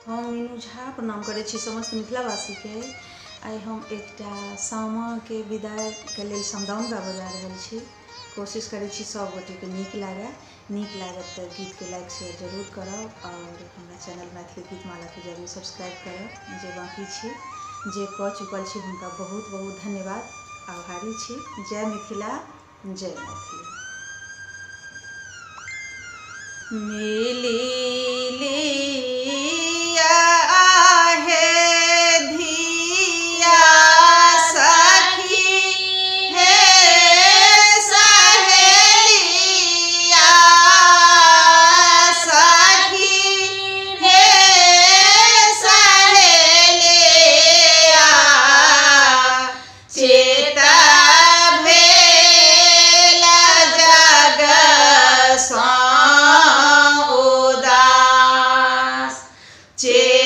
हम मीनू झा प्रणाम करै छी समस्त मिथिलावासी के। आइ हम एकटा सामा के विदाई के लेल समदाउन गाबऽ जा रहल छी। कोशिश करै छी सब गोटे के नीक लागत तो गीत के लाइक शेयर जरूर करब और हमारा चैनल मैथिली गीतमाला के जरूर सब्सक्राइब करब। जे बाकी छी जे कऽ चुकल छी हुनका बहुत बहुत धन्यवाद, आभारी छी। जय मिथिला, जय मैथिली। चे